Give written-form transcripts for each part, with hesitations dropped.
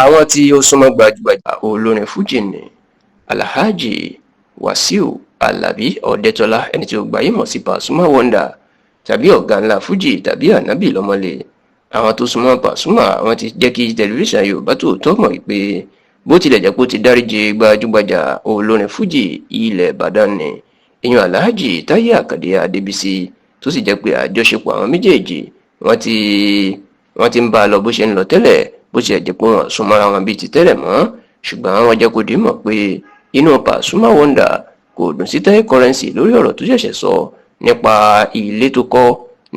Àwọn tí ó súnmọ́ gbajúgbajà olórin fújì ní Alhaji Wasiu Alabi Ọdẹ́tọ́lá, ẹni tí ó gbáyé mọ̀ sí Pasuma Wonder tàbí ọ̀gá ńlá fújì tàbí ànábì lọ́mọlé. Àwọn tó súnmọ́ Pasuma àwọn ti jẹ́ kí tẹlifíṣàn Yorùbá Tòótọ́ mọ̀ pé bó tilẹ̀ jẹ́ pé ó ti dáríjì gbajúgbajà olórin fújì ilẹ̀ Ìbàdàn ní èèyàn Alhaji Táyé Àkàndé Adébísí, tó sì jẹ́ pé àjọṣepọ̀ àwọn méjèèjì wọ́n ti ń bá a lọ bó ṣe ń lọ tẹ́lẹ̀, bó ṣe jẹ́ pé wọ́n sún mọ́ra wọn bíi ti tẹ́lẹ̀ mọ́. Ṣùgbọ́n wọ́n jẹ́ kó di mọ̀ pé inú Pasuma Wonder kò dùn sí Taye Currency lórí ọ̀rọ̀ tó ṣẹ̀ṣẹ̀ sọ nípa ilé tó kọ́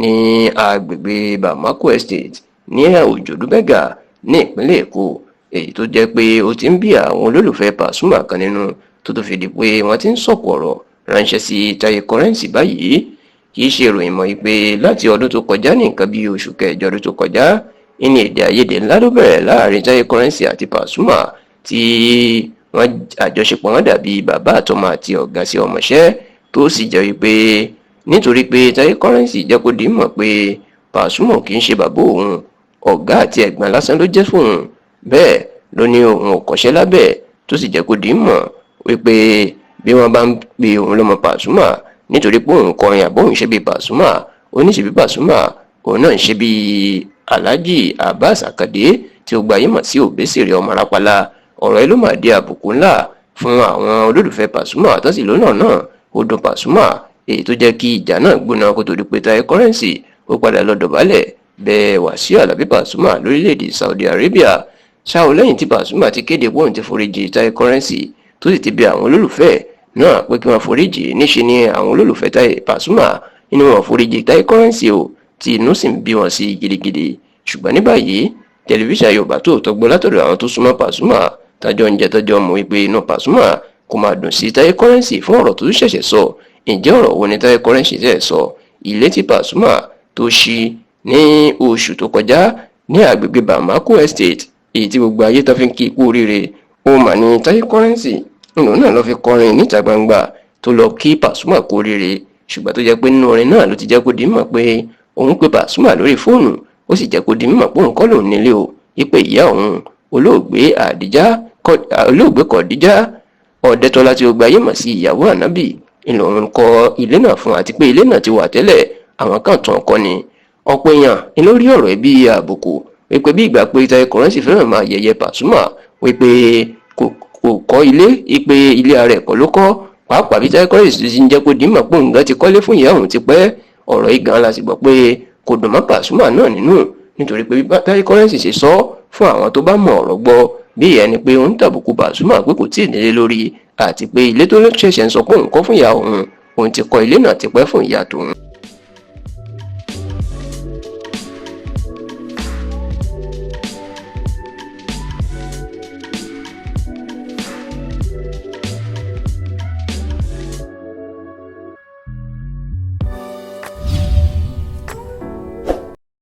ní agbègbè Bamako Estate ní Òjòdú Bẹ́gà ní ìpínlẹ̀ Èkó, èyí tó jẹ́ pé ó ti ń bí àwọn olólùfẹ́ Pasuma kan nínú tó fi di pé wọ́n ti ń sọ̀kò ọ̀rọ̀ ránṣẹ́ sí Taye Currency báyìí. Kì í ṣe ìròyìn mọ́ pé láti ọdún tó kọjá ní nǹkan bí oṣù kẹjọ ọdún tó kọjá ní èdè àìyedè ńlá ló bẹ̀rẹ̀ láàrin Taye Currency àti Pasuma, tí wọ́n àjọṣepọ̀ wọn dàbí bàbá àtọmọ àti ọ̀gá sí ọmọṣẹ́, tó sì jẹ́ wípé nítorí pé Taye Currency jẹ́ kó di mọ̀ pé Pasuma kì í ṣe bàbá òun, ọ̀gá àti ẹ̀gbọ́n lásán ló jẹ́ fóun, bẹ́ẹ̀ ló ní òun ò kọ́ṣẹ́ lábẹ́, tó sì jẹ́ kó di mọ̀ wípé bí wọ́n bá ń pe òun lọ́mọ Pasuma nítorí pé òun kọrin àbóhùn ṣe bí Pasuma, oníṣẹ́bí Pasuma òun náà ń ṣe bí Alhaji Abbas Akande tí ó gbáyé mọ̀ sí Òbésèré ọmọ Arápálá. Ọ̀rọ̀ yìí ló máa di àbùkù ńlá fún àwọn olólùfẹ́ Pasuma àtọ́sí lónà náà ó dùn Pasuma, èyí tó jẹ́ kí ìjà náà gbóná kó tó di pé Taye Currency ó padà lọ dọ̀bálẹ̀ bẹ̀ Wasiu Alabi Pasuma lórílẹ̀‐èdè Saudi Arabia. Ṣáò lẹ́yìn tí Pasuma ti kéde pé òun ti foríjì Taye Currency tó sì ti bẹ̀ àwọn olólùfẹ́ náà pé kí wọ́n foríjì, níṣe ni àwọn olólùfẹ́ Taye Pasuma inú wọn foríjì Taye Currency o, tí inú sì ń bí wọn sí gidigidi. Ṣùgbọ́n ní báyìí tẹlifíṣàn Yorùbá Tòótọ́ gbọ́ látọ̀dọ̀ àwọn tó súnmọ́ Pasuma tájọ́ ń jẹ tọ́jọ́ mọ̀ wípé inú Pasuma kò máa dùn sí Taye Currency fún ọ̀rọ̀ tó ṣẹ̀ṣẹ̀ sọ. Ǹjẹ́ ọ̀rọ̀ wo ni Taye Currency tẹ̀ sọ? Ilé tí Pasuma tó ṣí ní oṣù tó kọjá ní agbègbè Bamako Estate, èyí tí gbogbo ayé tó fi ń kí ikú oríire, ó mà ní Taye Currency nínú náà ló fi kọrin níta gbangba tó lọ kí Pasuma kú oríire. Ṣùgbọ́n tó jẹ́ pé nínú orin náà ló ti jẹ́ kó di mọ̀ pé òun pe Pasuma lórí fóònù, ó sì jẹ́ kó di mímọ̀ pé òun kọ́ lòun nílé o, wípé ìyá òun olóògbé Kọ̀díjà Ọdẹ́tọ́lá tí ó gbáyé mọ̀ sí ìyàwó ànábì ìlò òun kọ́ ilé náà fún, àti pé ilé náà ti wà tẹ́lẹ̀, àwọn kan tàn kọ́ ni. Ọ̀pọ̀ èèyàn ni lórí ọ̀rọ̀ ẹbí àbùkù wípé bí ìgbà pé Taye Currency fẹ́ràn máa yẹ̀yẹ́ Pasuma wípé kò kọ́ ilé, wípé ilé ara ẹ̀kọ́ ló kọ́, pàápàá bí Taye Currency ti ń jẹ́ kó di mọ̀ pé òun gan ti kọ́lé fún ìyá òun ti pẹ́. Ọ̀rọ̀ yìí gan la sì gbọ́ pé kò dùn mọ́ Pasuma náà nínú, nítorí pé bí Taye Currency ṣe sọ fún àwọn tó bá mọ ọ̀rọ̀ gbọ́ bí ẹni pé ó ń tàbùkù Pasuma pé kò tí ì nílé lórí, àti pé ilé tó ṣẹ̀ṣẹ̀ ń sọ pé òun kọ́ fún ìyá òun ti kọ́ ilé náà ti pẹ́ fún ìyá tòun.